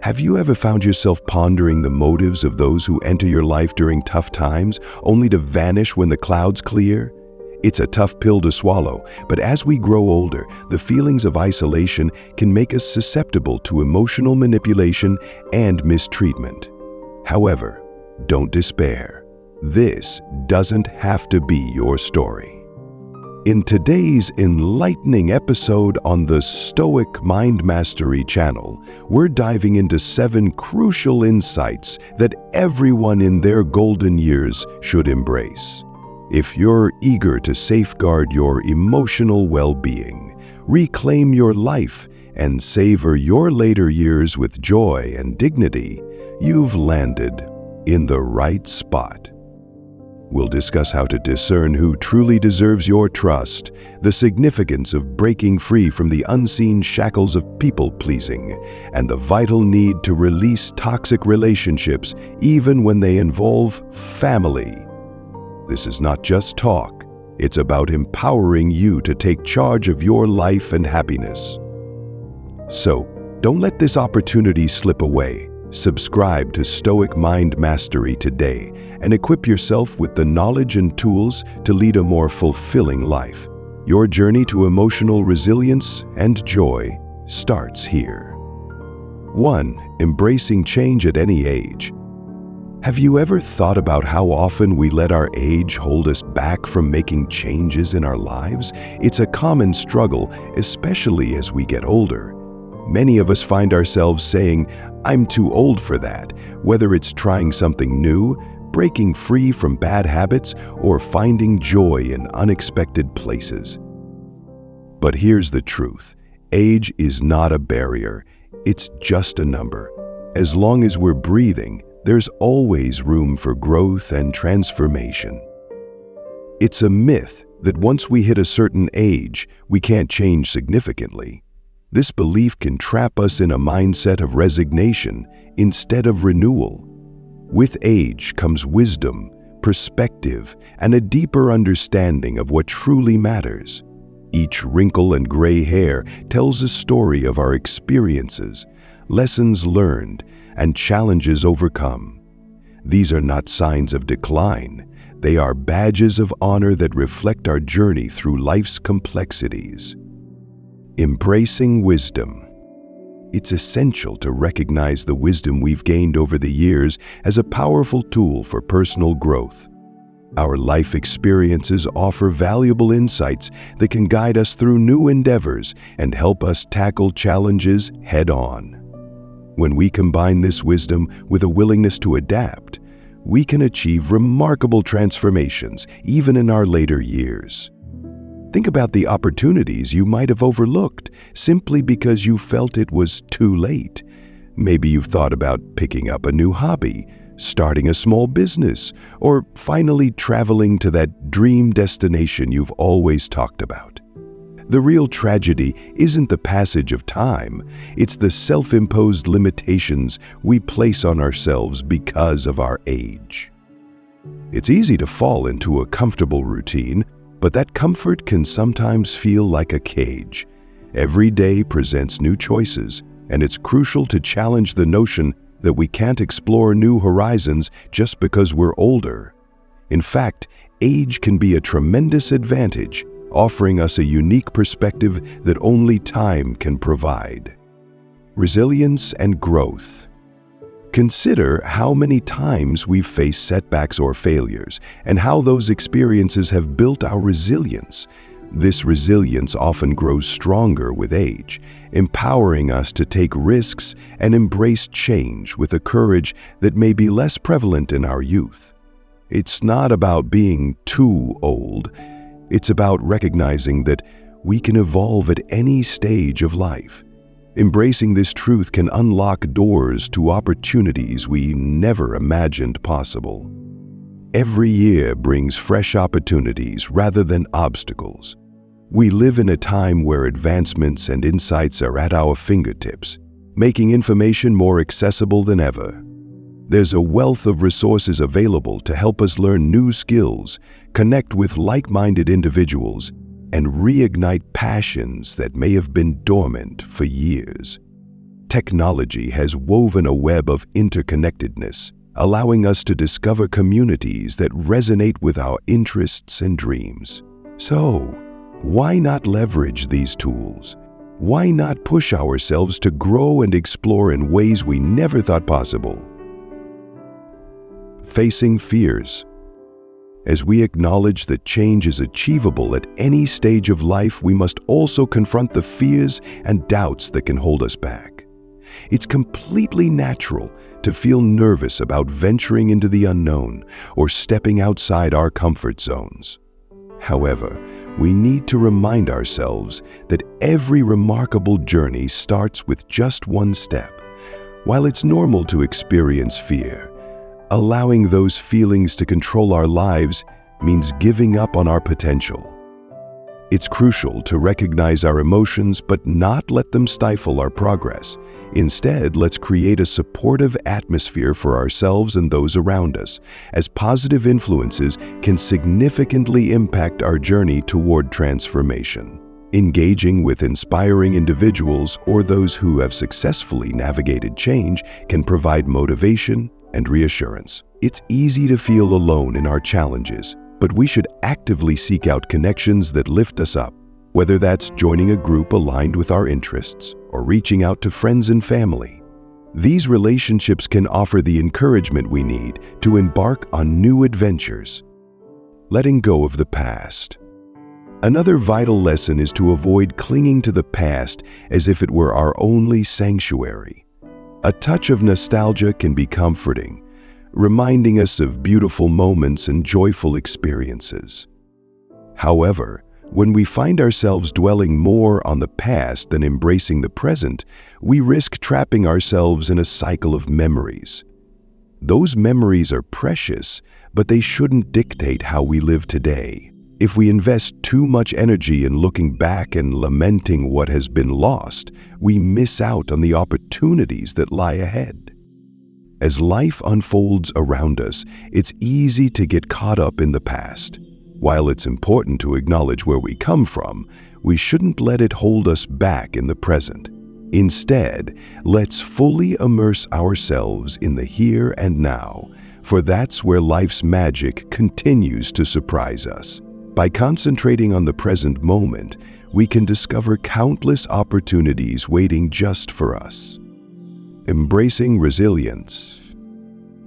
Have you ever found yourself pondering the motives of those who enter your life during tough times, only to vanish when the clouds clear? It's a tough pill to swallow, but as we grow older, the feelings of isolation can make us susceptible to emotional manipulation and mistreatment. However, don't despair. This doesn't have to be your story. In today's enlightening episode on the Stoic Mind Mastery channel, we're diving into 7 crucial insights that everyone in their golden years should embrace. If you're eager to safeguard your emotional well-being, reclaim your life, and savor your later years with joy and dignity, you've landed in the right spot. We'll discuss how to discern who truly deserves your trust, the significance of breaking free from the unseen shackles of people-pleasing, and the vital need to release toxic relationships even when they involve family. This is not just talk, it's about empowering you to take charge of your life and happiness. So, don't let this opportunity slip away. Subscribe to Stoic Mind Mastery today and equip yourself with the knowledge and tools to lead a more fulfilling life. Your journey to emotional resilience and joy starts here. 1. Embracing change at any age. Have you ever thought about how often we let our age hold us back from making changes in our lives? It's a common struggle, especially as we get older. Many of us find ourselves saying, "I'm too old for that," whether it's trying something new, breaking free from bad habits, or finding joy in unexpected places. But here's the truth. Age is not a barrier. It's just a number. As long as we're breathing, there's always room for growth and transformation. It's a myth that once we hit a certain age, we can't change significantly. This belief can trap us in a mindset of resignation instead of renewal. With age comes wisdom, perspective, and a deeper understanding of what truly matters. Each wrinkle and gray hair tells a story of our experiences, lessons learned, and challenges overcome. These are not signs of decline. They are badges of honor that reflect our journey through life's complexities. Embracing wisdom. It's essential to recognize the wisdom we've gained over the years as a powerful tool for personal growth. Our life experiences offer valuable insights that can guide us through new endeavors and help us tackle challenges head-on. When we combine this wisdom with a willingness to adapt, we can achieve remarkable transformations even in our later years. Think about the opportunities you might have overlooked simply because you felt it was too late. Maybe you've thought about picking up a new hobby, starting a small business, or finally traveling to that dream destination you've always talked about. The real tragedy isn't the passage of time, it's the self-imposed limitations we place on ourselves because of our age. It's easy to fall into a comfortable routine, but that comfort can sometimes feel like a cage. Every day presents new choices, and it's crucial to challenge the notion that we can't explore new horizons just because we're older. In fact, age can be a tremendous advantage, offering us a unique perspective that only time can provide. Resilience and growth. Consider how many times we've faced setbacks or failures, and how those experiences have built our resilience. This resilience often grows stronger with age, empowering us to take risks and embrace change with a courage that may be less prevalent in our youth. It's not about being too old. It's about recognizing that we can evolve at any stage of life. Embracing this truth can unlock doors to opportunities we never imagined possible. Every year brings fresh opportunities rather than obstacles. We live in a time where advancements and insights are at our fingertips, making information more accessible than ever. There's a wealth of resources available to help us learn new skills, connect with like-minded individuals, and reignite passions that may have been dormant for years. Technology has woven a web of interconnectedness, allowing us to discover communities that resonate with our interests and dreams. So, why not leverage these tools? Why not push ourselves to grow and explore in ways we never thought possible? Facing fears. As we acknowledge that change is achievable at any stage of life, we must also confront the fears and doubts that can hold us back. It's completely natural to feel nervous about venturing into the unknown or stepping outside our comfort zones. However, we need to remind ourselves that every remarkable journey starts with just one step. While it's normal to experience fear, allowing those feelings to control our lives means giving up on our potential. It's crucial to recognize our emotions but not let them stifle our progress. Instead, let's create a supportive atmosphere for ourselves and those around us, as positive influences can significantly impact our journey toward transformation. Engaging with inspiring individuals or those who have successfully navigated change can provide motivation and reassurance. It's easy to feel alone in our challenges, but we should actively seek out connections that lift us up, whether that's joining a group aligned with our interests or reaching out to friends and family. These relationships can offer the encouragement we need to embark on new adventures. Letting go of the past. Another vital lesson is to avoid clinging to the past as if it were our only sanctuary. A touch of nostalgia can be comforting, reminding us of beautiful moments and joyful experiences. However, when we find ourselves dwelling more on the past than embracing the present, we risk trapping ourselves in a cycle of memories. Those memories are precious, but they shouldn't dictate how we live today. If we invest too much energy in looking back and lamenting what has been lost, we miss out on the opportunities that lie ahead. As life unfolds around us, it's easy to get caught up in the past. While it's important to acknowledge where we come from, we shouldn't let it hold us back in the present. Instead, let's fully immerse ourselves in the here and now, for that's where life's magic continues to surprise us. By concentrating on the present moment, we can discover countless opportunities waiting just for us. Embracing resilience.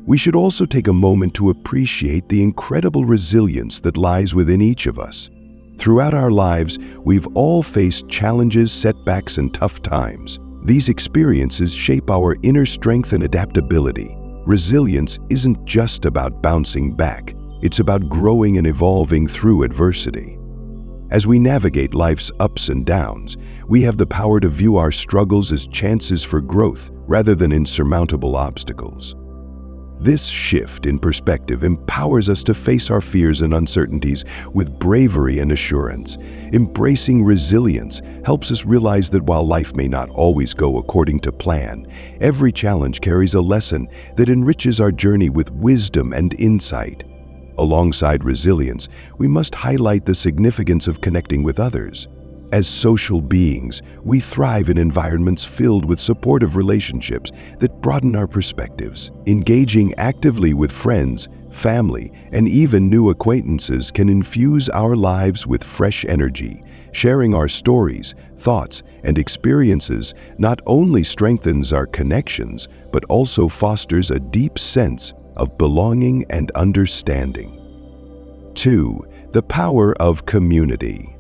We should also take a moment to appreciate the incredible resilience that lies within each of us. Throughout our lives, we've all faced challenges, setbacks, and tough times. These experiences shape our inner strength and adaptability. Resilience isn't just about bouncing back. It's about growing and evolving through adversity. As we navigate life's ups and downs, we have the power to view our struggles as chances for growth rather than insurmountable obstacles. This shift in perspective empowers us to face our fears and uncertainties with bravery and assurance. Embracing resilience helps us realize that while life may not always go according to plan, every challenge carries a lesson that enriches our journey with wisdom and insight. Alongside resilience, we must highlight the significance of connecting with others. As social beings, we thrive in environments filled with supportive relationships that broaden our perspectives. Engaging actively with friends, family, and even new acquaintances can infuse our lives with fresh energy. Sharing our stories, thoughts, and experiences not only strengthens our connections, but also fosters a deep sense of belonging and understanding. 2. The power of community.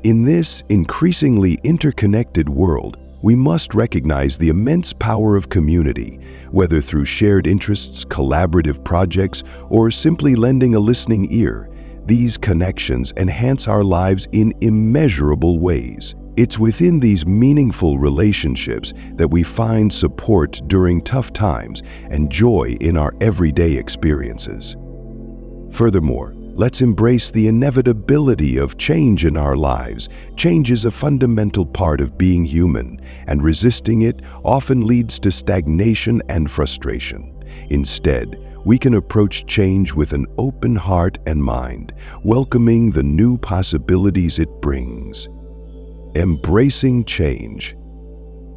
In this increasingly interconnected world, we must recognize the immense power of community, whether through shared interests, collaborative projects, or simply lending a listening ear. These connections enhance our lives in immeasurable ways. It's within these meaningful relationships that we find support during tough times and joy in our everyday experiences. Furthermore, let's embrace the inevitability of change in our lives. Change is a fundamental part of being human, and resisting it often leads to stagnation and frustration. Instead, we can approach change with an open heart and mind, welcoming the new possibilities it brings. Embracing change.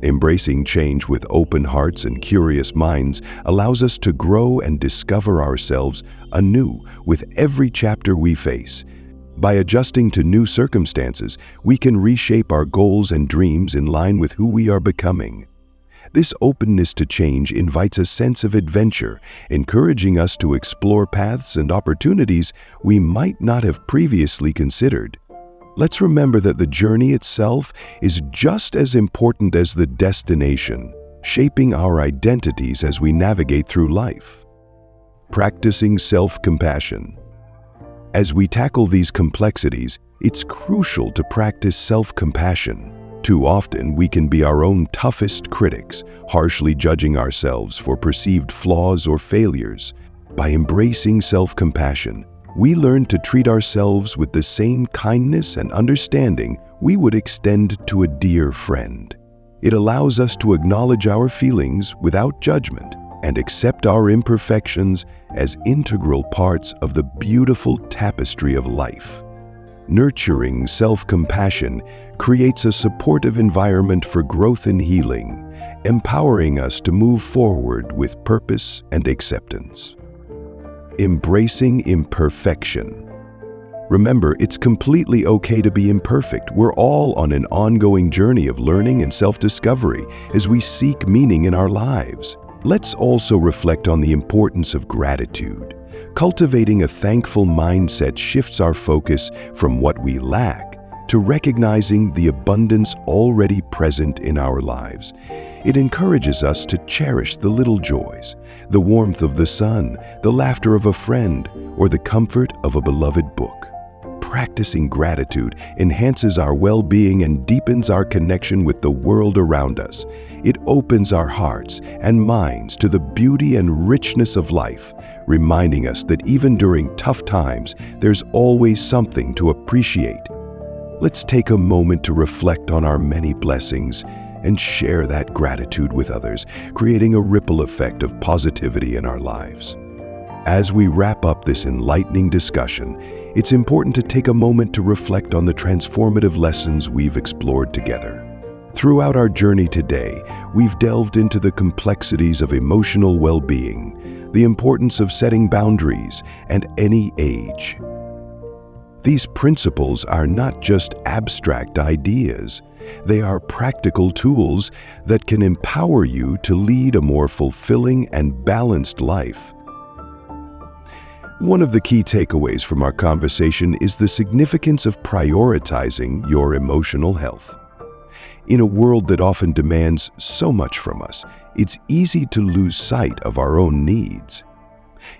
Embracing change with open hearts and curious minds allows us to grow and discover ourselves anew with every chapter we face. By adjusting to new circumstances, we can reshape our goals and dreams in line with who we are becoming. This openness to change invites a sense of adventure, encouraging us to explore paths and opportunities we might not have previously considered. Let's remember that the journey itself is just as important as the destination, shaping our identities as we navigate through life. Practicing self-compassion. As we tackle these complexities, it's crucial to practice self-compassion. Too often, we can be our own toughest critics, harshly judging ourselves for perceived flaws or failures. By embracing self-compassion, we learn to treat ourselves with the same kindness and understanding we would extend to a dear friend. It allows us to acknowledge our feelings without judgment and accept our imperfections as integral parts of the beautiful tapestry of life. Nurturing self-compassion creates a supportive environment for growth and healing, empowering us to move forward with purpose and acceptance. Embracing imperfection. Remember, it's completely okay to be imperfect. We're all on an ongoing journey of learning and self-discovery as we seek meaning in our lives. Let's also reflect on the importance of gratitude. Cultivating a thankful mindset shifts our focus from what we lack to recognizing the abundance already present in our lives. It encourages us to cherish the little joys, the warmth of the sun, the laughter of a friend, or the comfort of a beloved book. Practicing gratitude enhances our well-being and deepens our connection with the world around us. It opens our hearts and minds to the beauty and richness of life, reminding us that even during tough times, there's always something to appreciate. Let's take a moment to reflect on our many blessings and share that gratitude with others, creating a ripple effect of positivity in our lives. As we wrap up this enlightening discussion, it's important to take a moment to reflect on the transformative lessons we've explored together. Throughout our journey today, we've delved into the complexities of emotional well-being, the importance of setting boundaries, and any age. These principles are not just abstract ideas. They are practical tools that can empower you to lead a more fulfilling and balanced life. One of the key takeaways from our conversation is the significance of prioritizing your emotional health. In a world that often demands so much from us, it's easy to lose sight of our own needs.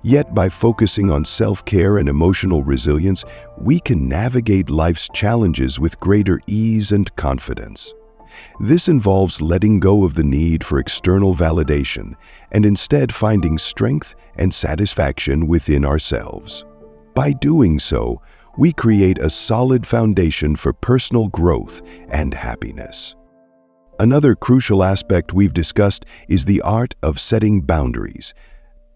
Yet, by focusing on self-care and emotional resilience, we can navigate life's challenges with greater ease and confidence. This involves letting go of the need for external validation and instead finding strength and satisfaction within ourselves. By doing so, we create a solid foundation for personal growth and happiness. Another crucial aspect we've discussed is the art of setting boundaries.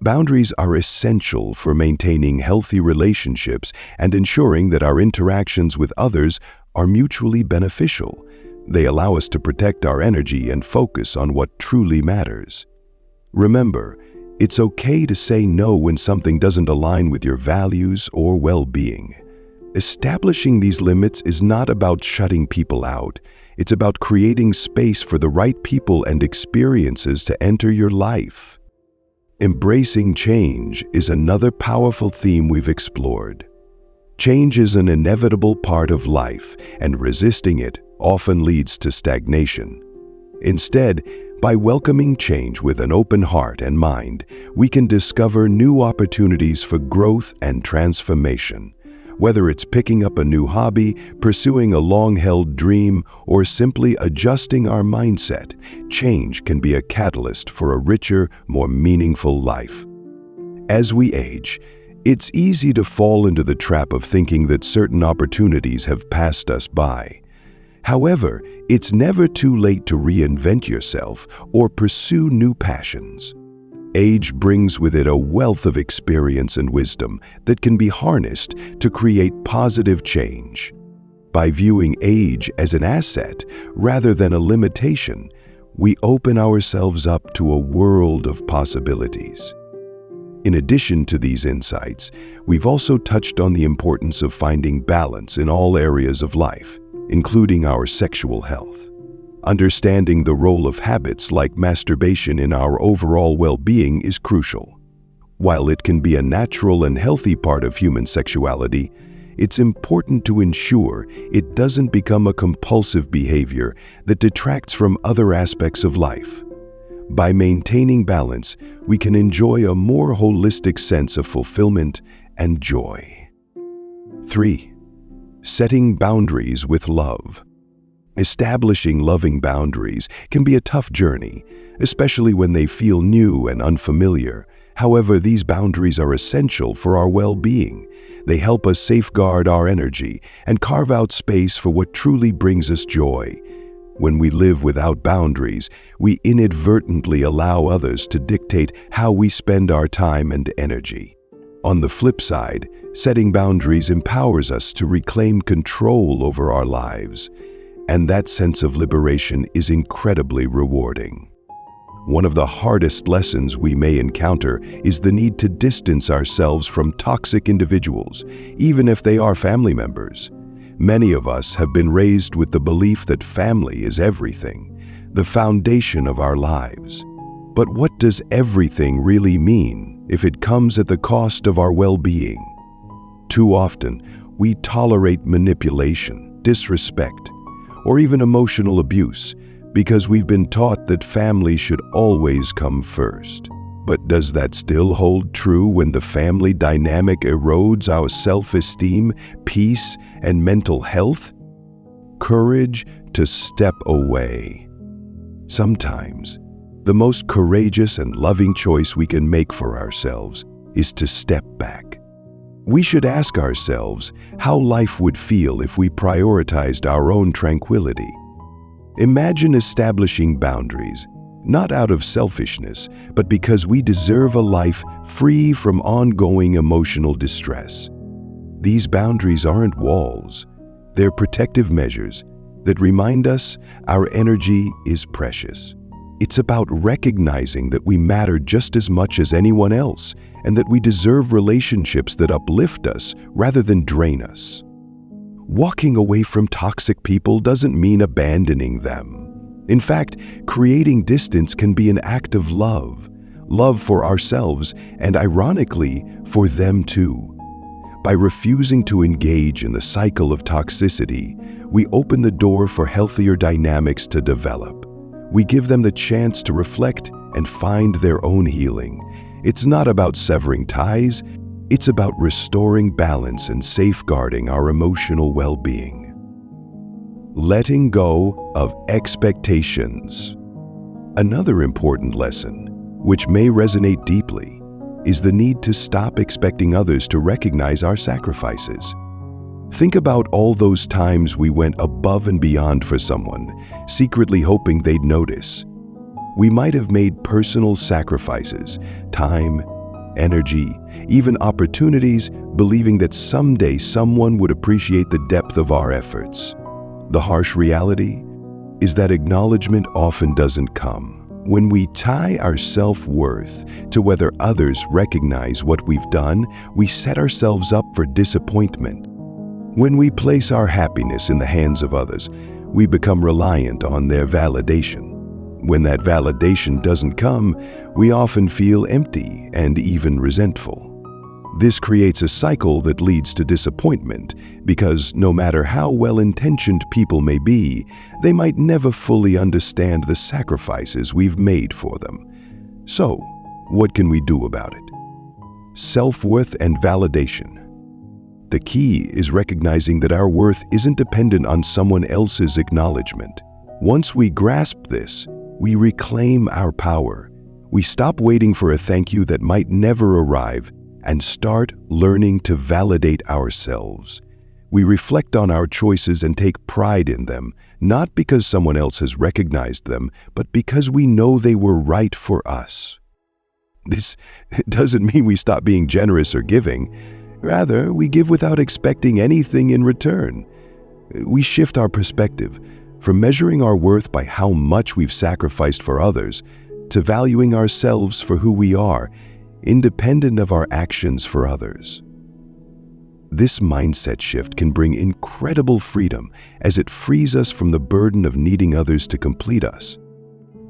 Boundaries are essential for maintaining healthy relationships and ensuring that our interactions with others are mutually beneficial. They allow us to protect our energy and focus on what truly matters. Remember, it's okay to say no when something doesn't align with your values or well-being. Establishing these limits is not about shutting people out. It's about creating space for the right people and experiences to enter your life. Embracing change is another powerful theme we've explored. Change is an inevitable part of life, and resisting it often leads to stagnation. Instead, by welcoming change with an open heart and mind, we can discover new opportunities for growth and transformation. Whether it's picking up a new hobby, pursuing a long-held dream, or simply adjusting our mindset, change can be a catalyst for a richer, more meaningful life. As we age, it's easy to fall into the trap of thinking that certain opportunities have passed us by. However, it's never too late to reinvent yourself or pursue new passions. Age brings with it a wealth of experience and wisdom that can be harnessed to create positive change. By viewing age as an asset rather than a limitation, we open ourselves up to a world of possibilities. In addition to these insights, we've also touched on the importance of finding balance in all areas of life, including our sexual health. Understanding the role of habits like masturbation in our overall well-being is crucial. While it can be a natural and healthy part of human sexuality, it's important to ensure it doesn't become a compulsive behavior that detracts from other aspects of life. By maintaining balance, we can enjoy a more holistic sense of fulfillment and joy. 3. Setting boundaries with love. Establishing loving boundaries can be a tough journey, especially when they feel new and unfamiliar. However, these boundaries are essential for our well-being. They help us safeguard our energy and carve out space for what truly brings us joy. When we live without boundaries, we inadvertently allow others to dictate how we spend our time and energy. On the flip side, setting boundaries empowers us to reclaim control over our lives, and that sense of liberation is incredibly rewarding. One of the hardest lessons we may encounter is the need to distance ourselves from toxic individuals, even if they are family members. Many of us have been raised with the belief that family is everything, the foundation of our lives. But what does everything really mean if it comes at the cost of our well-being? Too often, we tolerate manipulation, disrespect, or even emotional abuse because we've been taught that family should always come first. But does that still hold true when the family dynamic erodes our self-esteem, peace, and mental health? Courage to step away. Sometimes, the most courageous and loving choice we can make for ourselves is to step back. We should ask ourselves how life would feel if we prioritized our own tranquility. Imagine establishing boundaries, not out of selfishness, but because we deserve a life free from ongoing emotional distress. These boundaries aren't walls, they're protective measures that remind us our energy is precious. It's about recognizing that we matter just as much as anyone else and that we deserve relationships that uplift us rather than drain us. Walking away from toxic people doesn't mean abandoning them. In fact, creating distance can be an act of love for ourselves and, ironically, for them too. By refusing to engage in the cycle of toxicity, we open the door for healthier dynamics to develop. We give them the chance to reflect and find their own healing. It's not about severing ties, it's about restoring balance and safeguarding our emotional well-being. Letting go of expectations. Another important lesson, which may resonate deeply, is the need to stop expecting others to recognize our sacrifices. Think about all those times we went above and beyond for someone, secretly hoping they'd notice. We might have made personal sacrifices, time, energy, even opportunities, believing that someday someone would appreciate the depth of our efforts. The harsh reality is that acknowledgement often doesn't come. When we tie our self-worth to whether others recognize what we've done, we set ourselves up for disappointment. When we place our happiness in the hands of others, we become reliant on their validation. When that validation doesn't come, we often feel empty and even resentful. This creates a cycle that leads to disappointment because no matter how well-intentioned people may be, they might never fully understand the sacrifices we've made for them. So, what can we do about it? Self-worth and validation. The key is recognizing that our worth isn't dependent on someone else's acknowledgement. Once we grasp this, we reclaim our power. We stop waiting for a thank you that might never arrive and start learning to validate ourselves. We reflect on our choices and take pride in them, not because someone else has recognized them, but because we know they were right for us. This doesn't mean we stop being generous or giving. Rather, we give without expecting anything in return. We shift our perspective, From measuring our worth by how much we've sacrificed for others, to valuing ourselves for who we are, independent of our actions for others. This mindset shift can bring incredible freedom as it frees us from the burden of needing others to complete us.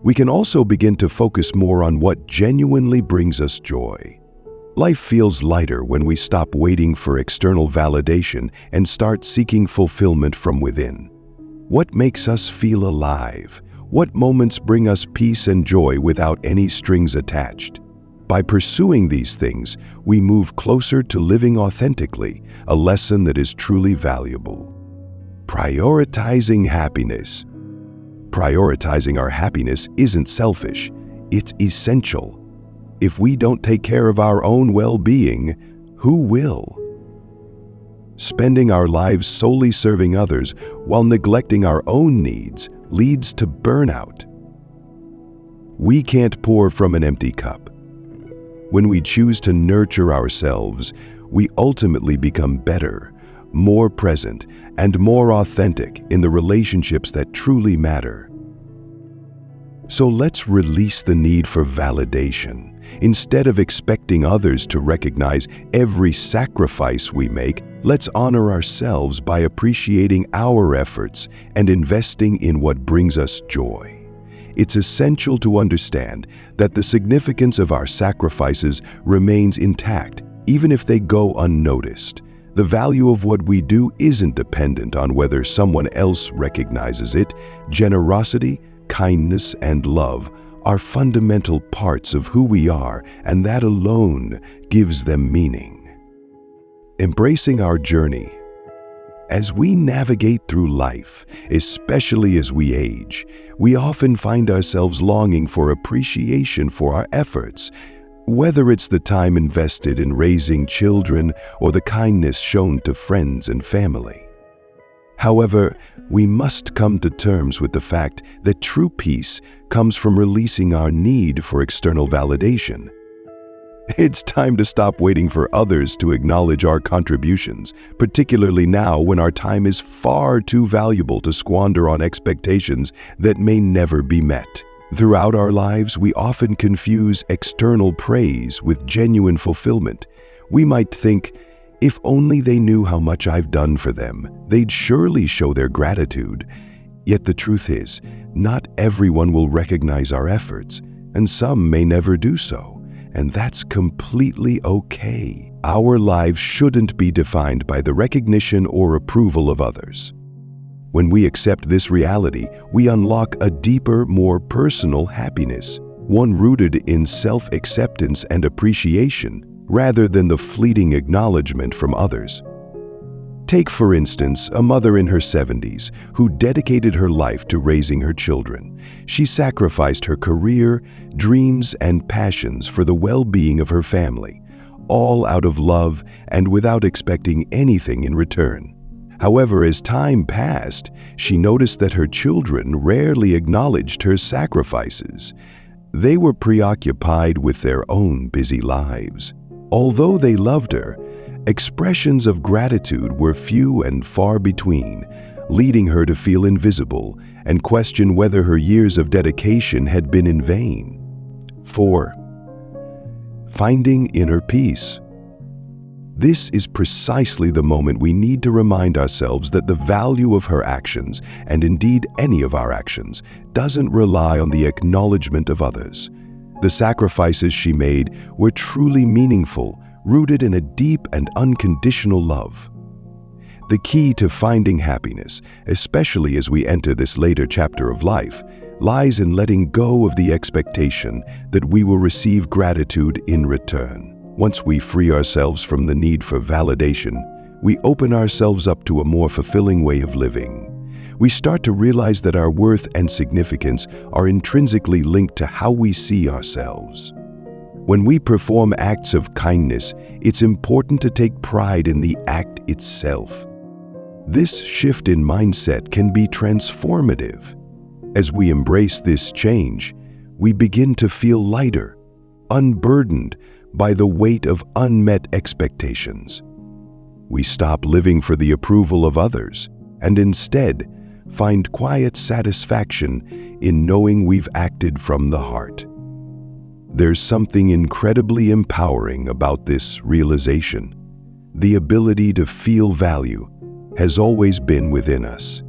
We can also begin to focus more on what genuinely brings us joy. Life feels lighter when we stop waiting for external validation and start seeking fulfillment from within. What makes us feel alive? What moments bring us peace and joy without any strings attached? By pursuing these things, we move closer to living authentically, a lesson that is truly valuable. Prioritizing happiness. Prioritizing our happiness isn't selfish, it's essential. If we don't take care of our own well-being, who will? Spending our lives solely serving others while neglecting our own needs leads to burnout. We can't pour from an empty cup. When we choose to nurture ourselves, we ultimately become better, more present, and more authentic in the relationships that truly matter. So let's release the need for validation. Instead of expecting others to recognize every sacrifice we make, let's honor ourselves by appreciating our efforts and investing in what brings us joy. It's essential to understand that the significance of our sacrifices remains intact, even if they go unnoticed. The value of what we do isn't dependent on whether someone else recognizes it. Generosity, kindness, and love are fundamental parts of who we are, and that alone gives them meaning. Embracing our journey. As we navigate through life, especially as we age, we often find ourselves longing for appreciation for our efforts, whether it's the time invested in raising children or the kindness shown to friends and family. However, we must come to terms with the fact that true peace comes from releasing our need for external validation. It's time to stop waiting for others to acknowledge our contributions, particularly now when our time is far too valuable to squander on expectations that may never be met. Throughout our lives, we often confuse external praise with genuine fulfillment. We might think, if only they knew how much I've done for them, they'd surely show their gratitude. Yet the truth is, not everyone will recognize our efforts, and some may never do so. And that's completely okay. Our lives shouldn't be defined by the recognition or approval of others. When we accept this reality, we unlock a deeper, more personal happiness, one rooted in self-acceptance and appreciation, rather than the fleeting acknowledgement from others. Take, for instance, a mother in her 70s who dedicated her life to raising her children. She sacrificed her career, dreams, and passions for the well-being of her family, all out of love and without expecting anything in return. However, as time passed, she noticed that her children rarely acknowledged her sacrifices. They were preoccupied with their own busy lives. Although they loved her, expressions of gratitude were few and far between, leading her to feel invisible and question whether her years of dedication had been in vain. 4. Finding inner peace. This is precisely the moment we need to remind ourselves that the value of her actions, and indeed any of our actions, doesn't rely on the acknowledgement of others. The sacrifices she made were truly meaningful, rooted in a deep and unconditional love. The key to finding happiness, especially as we enter this later chapter of life, lies in letting go of the expectation that we will receive gratitude in return. Once we free ourselves from the need for validation, we open ourselves up to a more fulfilling way of living. We start to realize that our worth and significance are intrinsically linked to how we see ourselves. When we perform acts of kindness, it's important to take pride in the act itself. This shift in mindset can be transformative. As we embrace this change, we begin to feel lighter, unburdened by the weight of unmet expectations. We stop living for the approval of others and instead find quiet satisfaction in knowing we've acted from the heart. There's something incredibly empowering about this realization. The ability to feel value has always been within us,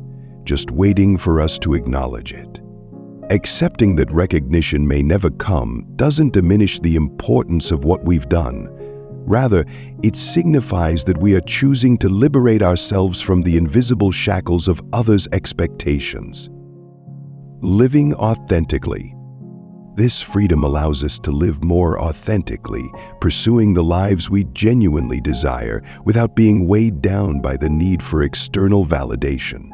just waiting for us to acknowledge it. Accepting that recognition may never come doesn't diminish the importance of what we've done. Rather, it signifies that we are choosing to liberate ourselves from the invisible shackles of others' expectations. Living authentically. This freedom allows us to live more authentically, pursuing the lives we genuinely desire without being weighed down by the need for external validation.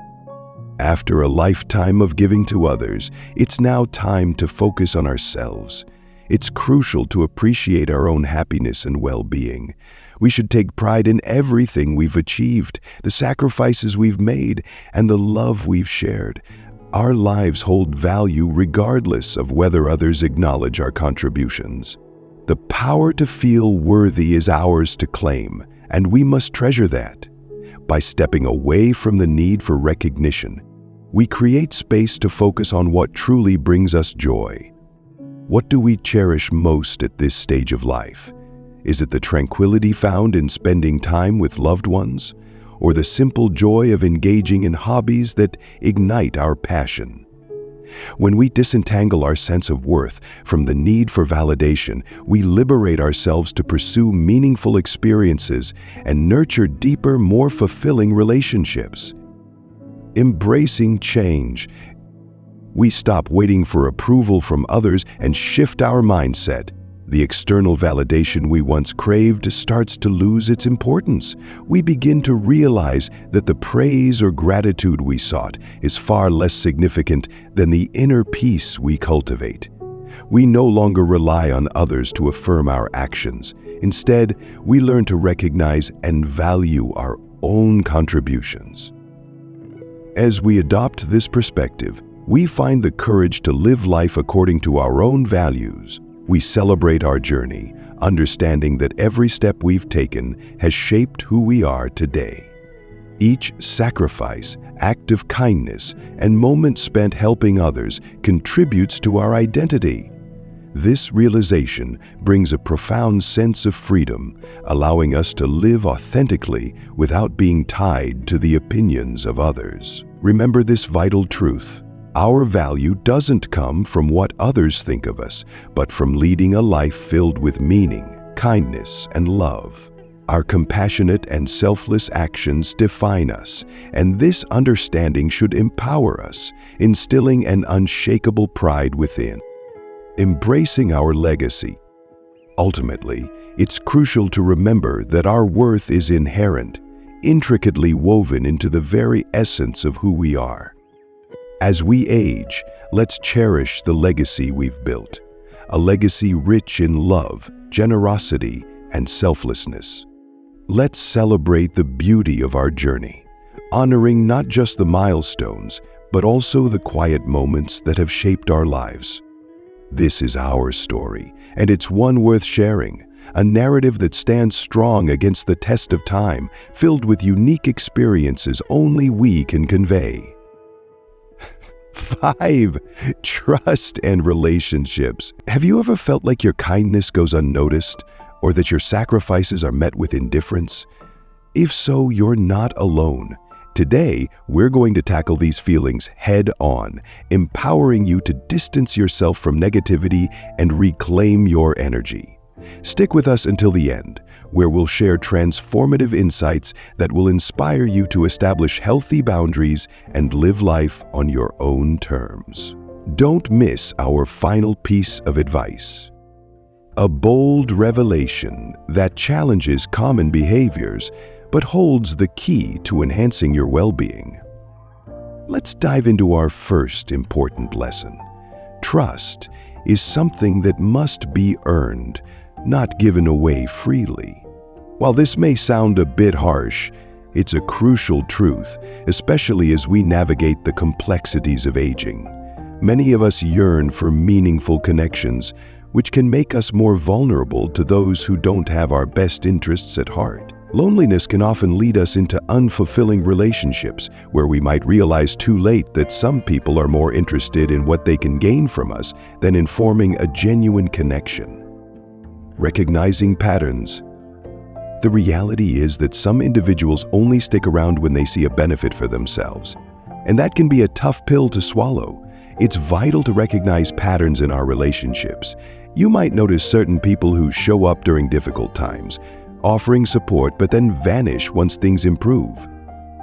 After a lifetime of giving to others, it's now time to focus on ourselves. It's crucial to appreciate our own happiness and well-being. We should take pride in everything we've achieved, the sacrifices we've made, and the love we've shared. Our lives hold value regardless of whether others acknowledge our contributions. The power to feel worthy is ours to claim, and we must treasure that. By stepping away from the need for recognition, we create space to focus on what truly brings us joy. What do we cherish most at this stage of life? Is it the tranquility found in spending time with loved ones, or the simple joy of engaging in hobbies that ignite our passion? When we disentangle our sense of worth from the need for validation, we liberate ourselves to pursue meaningful experiences and nurture deeper, more fulfilling relationships. Embracing change. We stop waiting for approval from others and shift our mindset. The external validation we once craved starts to lose its importance. We begin to realize that the praise or gratitude we sought is far less significant than the inner peace we cultivate. We no longer rely on others to affirm our actions. Instead, we learn to recognize and value our own contributions. As we adopt this perspective, we find the courage to live life according to our own values. We celebrate our journey, understanding that every step we've taken has shaped who we are today. Each sacrifice, act of kindness, and moment spent helping others contributes to our identity. This realization brings a profound sense of freedom, allowing us to live authentically without being tied to the opinions of others. Remember this vital truth. Our value doesn't come from what others think of us, but from leading a life filled with meaning, kindness, and love. Our compassionate and selfless actions define us, and this understanding should empower us, instilling an unshakable pride within. Embracing our legacy. Ultimately, it's crucial to remember that our worth is inherent, intricately woven into the very essence of who we are. As we age, let's cherish the legacy we've built, a legacy rich in love, generosity, and selflessness. Let's celebrate the beauty of our journey, honoring not just the milestones, but also the quiet moments that have shaped our lives. This is our story, and it's one worth sharing, a narrative that stands strong against the test of time, filled with unique experiences only we can convey. 5. Trust and relationships. Have you ever felt like your kindness goes unnoticed, or that your sacrifices are met with indifference? If so, you're not alone. Today, we're going to tackle these feelings head on, empowering you to distance yourself from negativity and reclaim your energy. Stick with us until the end, where we'll share transformative insights that will inspire you to establish healthy boundaries and live life on your own terms. Don't miss our final piece of advice. A bold revelation that challenges common behaviors but holds the key to enhancing your well-being. Let's dive into our first important lesson. Trust is something that must be earned, not given away freely. While this may sound a bit harsh, it's a crucial truth, especially as we navigate the complexities of aging. Many of us yearn for meaningful connections, which can make us more vulnerable to those who don't have our best interests at heart. Loneliness can often lead us into unfulfilling relationships where we might realize too late that some people are more interested in what they can gain from us than in forming a genuine connection. Recognizing patterns. The reality is that some individuals only stick around when they see a benefit for themselves, and that can be a tough pill to swallow. It's vital to recognize patterns in our relationships. You might notice certain people who show up during difficult times, offering support but then vanish once things improve.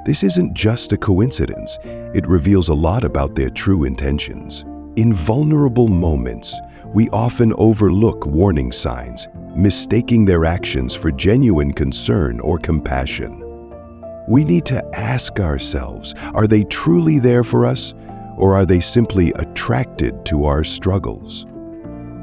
This isn't just a coincidence. It reveals a lot about their true intentions. In vulnerable moments, we often overlook warning signs, mistaking their actions for genuine concern or compassion. We need to ask ourselves, are they truly there for us, or are they simply attracted to our struggles?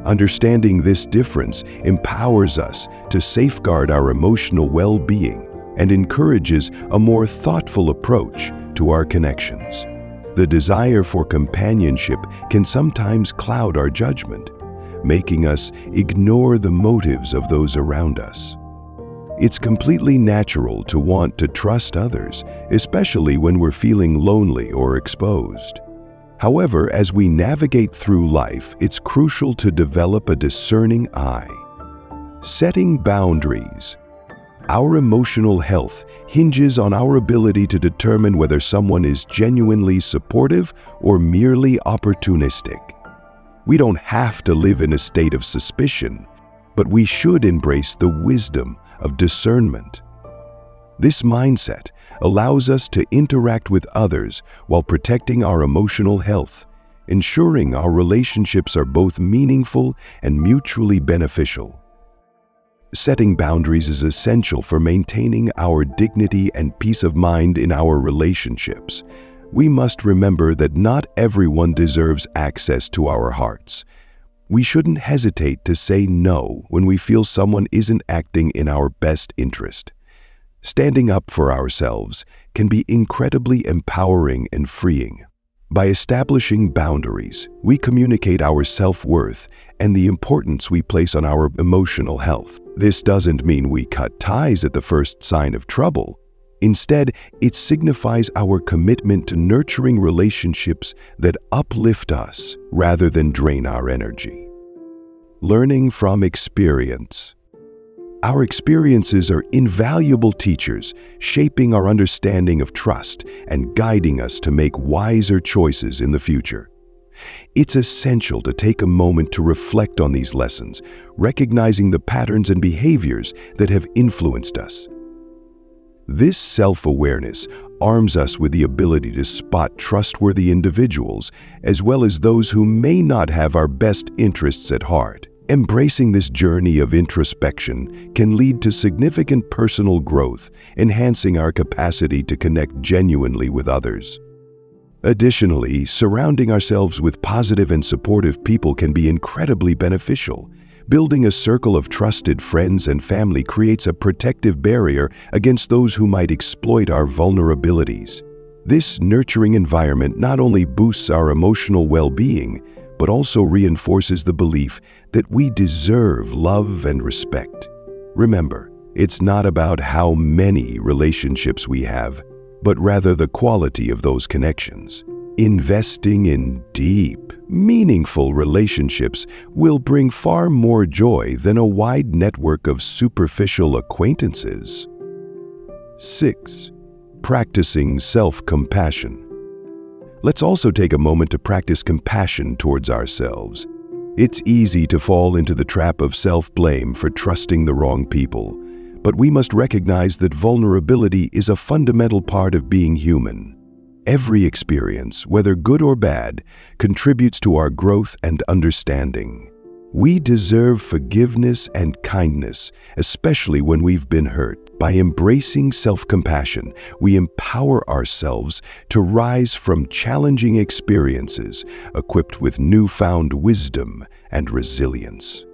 Understanding this difference empowers us to safeguard our emotional well-being and encourages a more thoughtful approach to our connections. The desire for companionship can sometimes cloud our judgment, making us ignore the motives of those around us. It's completely natural to want to trust others, especially when we're feeling lonely or exposed. However, as we navigate through life, it's crucial to develop a discerning eye. Setting boundaries. Our emotional health hinges on our ability to determine whether someone is genuinely supportive or merely opportunistic. We don't have to live in a state of suspicion, but we should embrace the wisdom of discernment. This mindset allows us to interact with others while protecting our emotional health, ensuring our relationships are both meaningful and mutually beneficial. Setting boundaries is essential for maintaining our dignity and peace of mind in our relationships. We must remember that not everyone deserves access to our hearts. We shouldn't hesitate to say no when we feel someone isn't acting in our best interest. Standing up for ourselves can be incredibly empowering and freeing. By establishing boundaries, we communicate our self-worth and the importance we place on our emotional health. This doesn't mean we cut ties at the first sign of trouble. Instead, it signifies our commitment to nurturing relationships that uplift us rather than drain our energy. Learning from experience. Our experiences are invaluable teachers, shaping our understanding of trust and guiding us to make wiser choices in the future. It's essential to take a moment to reflect on these lessons, recognizing the patterns and behaviors that have influenced us. This self-awareness arms us with the ability to spot trustworthy individuals, as well as those who may not have our best interests at heart. Embracing this journey of introspection can lead to significant personal growth, enhancing our capacity to connect genuinely with others. Additionally, surrounding ourselves with positive and supportive people can be incredibly beneficial. Building a circle of trusted friends and family creates a protective barrier against those who might exploit our vulnerabilities. This nurturing environment not only boosts our emotional well-being, but also reinforces the belief that we deserve love and respect. Remember, it's not about how many relationships we have, but rather the quality of those connections. Investing in deep, meaningful relationships will bring far more joy than a wide network of superficial acquaintances. 6. Practicing self-compassion. Let's also take a moment to practice compassion towards ourselves. It's easy to fall into the trap of self-blame for trusting the wrong people, but we must recognize that vulnerability is a fundamental part of being human. Every experience, whether good or bad, contributes to our growth and understanding. We deserve forgiveness and kindness, especially when we've been hurt. By embracing self-compassion, we empower ourselves to rise from challenging experiences, equipped with newfound wisdom and resilience.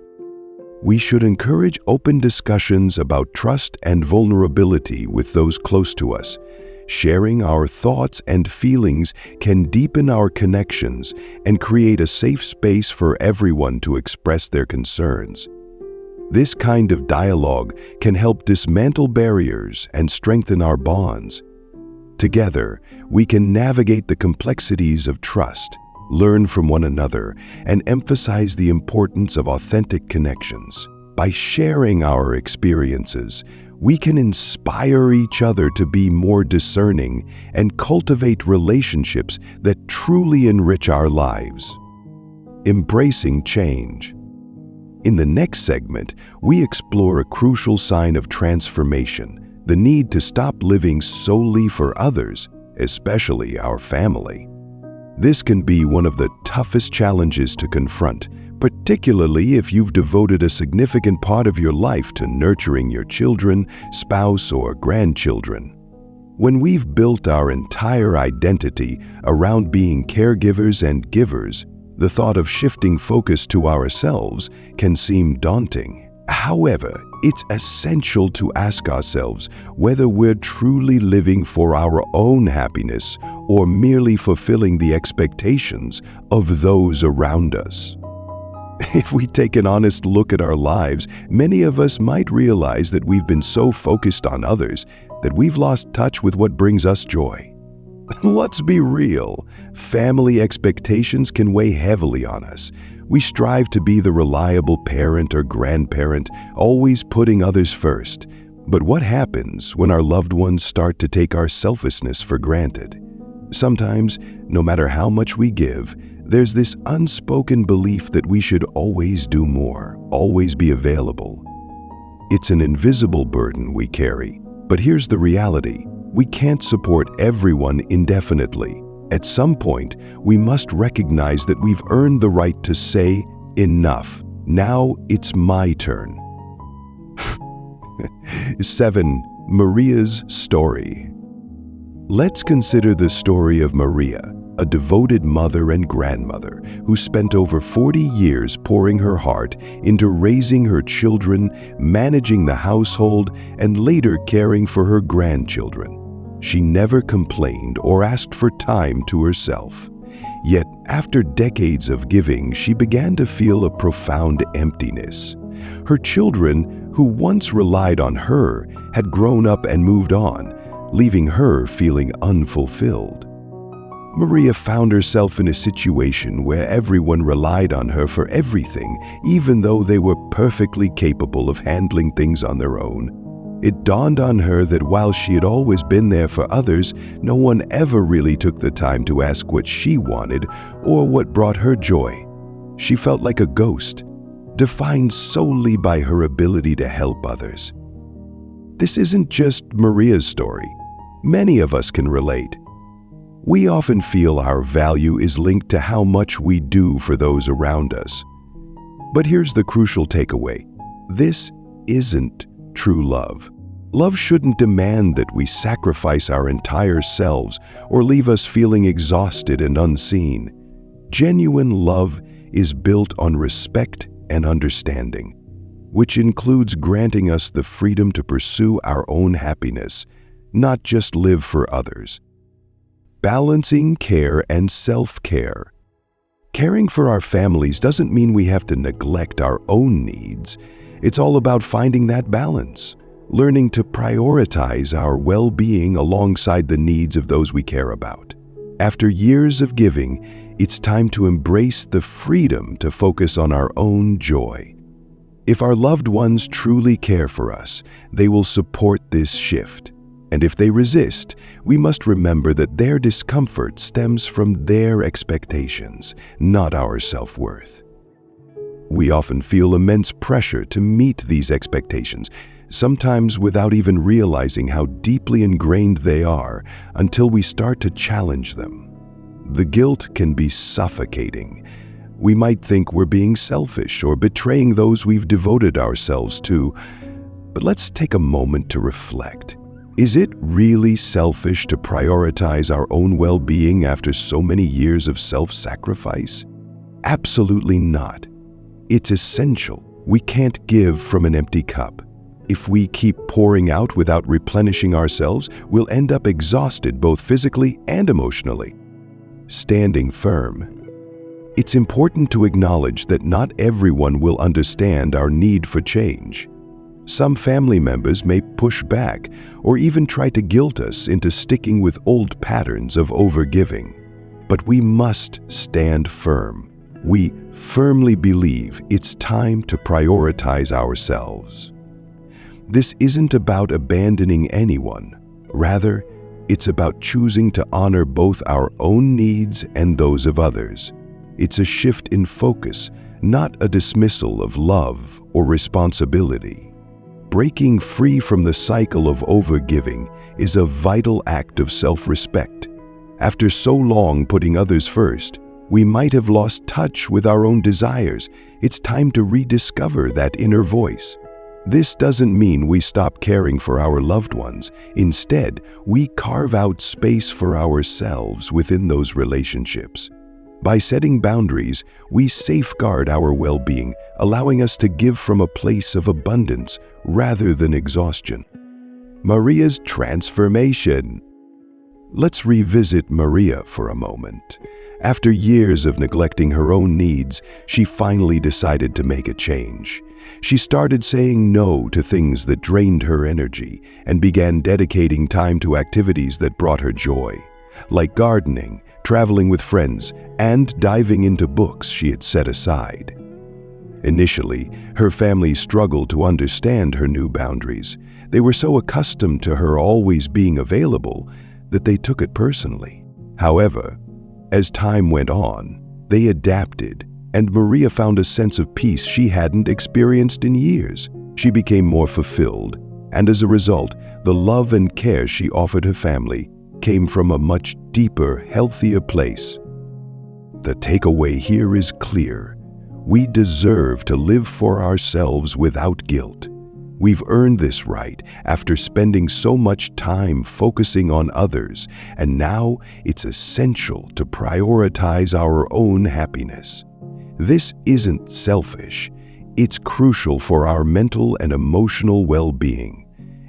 We should encourage open discussions about trust and vulnerability with those close to us. Sharing our thoughts and feelings can deepen our connections and create a safe space for everyone to express their concerns. This kind of dialogue can help dismantle barriers and strengthen our bonds. Together, we can navigate the complexities of trust, learn from one another, and emphasize the importance of authentic connections. By sharing our experiences, we can inspire each other to be more discerning and cultivate relationships that truly enrich our lives. Embracing change. In the next segment, we explore a crucial sign of transformation: the need to stop living solely for others, especially our family. This can be one of the toughest challenges to confront, particularly if you've devoted a significant part of your life to nurturing your children, spouse, or grandchildren. When we've built our entire identity around being caregivers and givers, the thought of shifting focus to ourselves can seem daunting. However, it's essential to ask ourselves whether we're truly living for our own happiness or merely fulfilling the expectations of those around us. If we take an honest look at our lives, many of us might realize that we've been so focused on others that we've lost touch with what brings us joy. Let's be real. Family expectations can weigh heavily on us. We strive to be the reliable parent or grandparent, always putting others first. But what happens when our loved ones start to take our selfishness for granted? Sometimes, no matter how much we give, there's this unspoken belief that we should always do more, always be available. It's an invisible burden we carry. But here's the reality: we can't support everyone indefinitely. At some point, we must recognize that we've earned the right to say, enough. Now it's my turn. 7. Maria's story. Let's consider the story of Maria, a devoted mother and grandmother who spent over 40 years pouring her heart into raising her children, managing the household, and later caring for her grandchildren. She never complained or asked for time to herself. Yet, after decades of giving, she began to feel a profound emptiness. Her children, who once relied on her, had grown up and moved on, leaving her feeling unfulfilled. Maria found herself in a situation where everyone relied on her for everything, even though they were perfectly capable of handling things on their own. It dawned on her that while she had always been there for others, no one ever really took the time to ask what she wanted or what brought her joy. She felt like a ghost, defined solely by her ability to help others. This isn't just Maria's story. Many of us can relate. We often feel our value is linked to how much we do for those around us. But here's the crucial takeaway: this isn't true love. Love shouldn't demand that we sacrifice our entire selves or leave us feeling exhausted and unseen. Genuine love is built on respect and understanding, which includes granting us the freedom to pursue our own happiness, not just live for others. Balancing care and self-care. Caring for our families doesn't mean we have to neglect our own needs. It's all about finding that balance, learning to prioritize our well-being alongside the needs of those we care about. After years of giving, it's time to embrace the freedom to focus on our own joy. If our loved ones truly care for us, they will support this shift. And if they resist, we must remember that their discomfort stems from their expectations, not our self-worth. We often feel immense pressure to meet these expectations, sometimes without even realizing how deeply ingrained they are until we start to challenge them. The guilt can be suffocating. We might think we're being selfish or betraying those we've devoted ourselves to. But let's take a moment to reflect. Is it really selfish to prioritize our own well-being after so many years of self-sacrifice? Absolutely not. It's essential. We can't give from an empty cup. If we keep pouring out without replenishing ourselves, we'll end up exhausted both physically and emotionally. Standing firm. It's important to acknowledge that not everyone will understand our need for change. Some family members may push back or even try to guilt us into sticking with old patterns of overgiving. But we must stand firm. We firmly believe it's time to prioritize ourselves. This isn't about abandoning anyone. Rather, it's about choosing to honor both our own needs and those of others. It's a shift in focus, not a dismissal of love or responsibility. Breaking free from the cycle of overgiving is a vital act of self-respect. After so long putting others first, we might have lost touch with our own desires. It's time to rediscover that inner voice. This doesn't mean we stop caring for our loved ones. Instead, we carve out space for ourselves within those relationships. By setting boundaries, we safeguard our well-being, allowing us to give from a place of abundance rather than exhaustion. Maria's transformation. Let's revisit Maria for a moment. After years of neglecting her own needs, she finally decided to make a change. She started saying no to things that drained her energy and began dedicating time to activities that brought her joy, like gardening, traveling with friends, and diving into books she had set aside. Initially, her family struggled to understand her new boundaries. They were so accustomed to her always being available that they took it personally. However, as time went on, they adapted, and Maria found a sense of peace she hadn't experienced in years. She became more fulfilled, and as a result, the love and care she offered her family came from a much deeper, healthier place. The takeaway here is clear. We deserve to live for ourselves without guilt. We've earned this right after spending so much time focusing on others, and now it's essential to prioritize our own happiness. This isn't selfish. It's crucial for our mental and emotional well-being.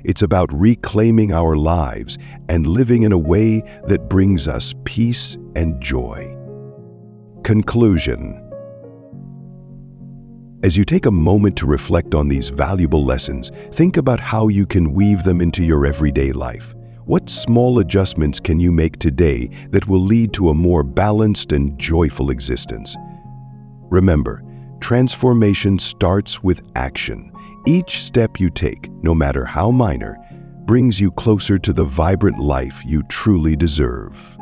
It's about reclaiming our lives and living in a way that brings us peace and joy. Conclusion. As you take a moment to reflect on these valuable lessons, think about how you can weave them into your everyday life. What small adjustments can you make today that will lead to a more balanced and joyful existence? Remember, transformation starts with action. Each step you take, no matter how minor, brings you closer to the vibrant life you truly deserve.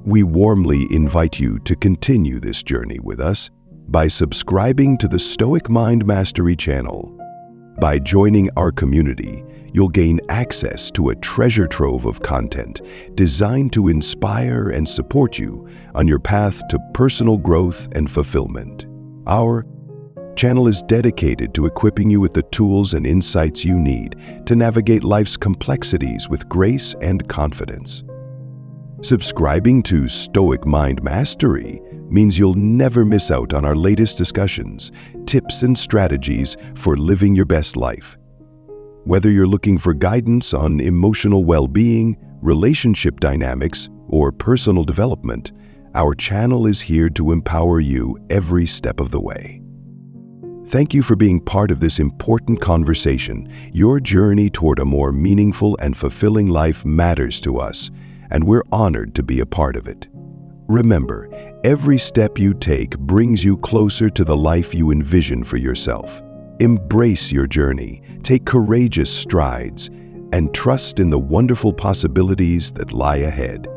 We warmly invite you to continue this journey with us by subscribing to the Stoic Mind Mastery channel. By joining our community, you'll gain access to a treasure trove of content designed to inspire and support you on your path to personal growth and fulfillment. Our channel is dedicated to equipping you with the tools and insights you need to navigate life's complexities with grace and confidence. Subscribing to Stoic Mind Mastery means you'll never miss out on our latest discussions, tips, and strategies for living your best life. Whether you're looking for guidance on emotional well-being, relationship dynamics, or personal development, our channel is here to empower you every step of the way. Thank you for being part of this important conversation. Your journey toward a more meaningful and fulfilling life matters to us, and we're honored to be a part of it. Remember, every step you take brings you closer to the life you envision for yourself. Embrace your journey, take courageous strides, and trust in the wonderful possibilities that lie ahead.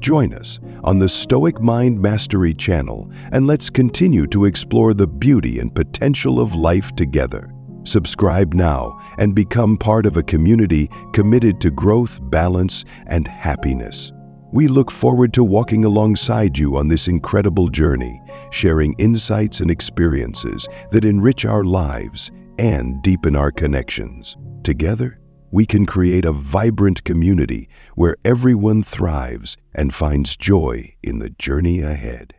Join us on the Stoic Mind Mastery channel, and let's continue to explore the beauty and potential of life together. Subscribe now and become part of a community committed to growth, balance, and happiness. We look forward to walking alongside you on this incredible journey, sharing insights and experiences that enrich our lives and deepen our connections. Together, we can create a vibrant community where everyone thrives and finds joy in the journey ahead.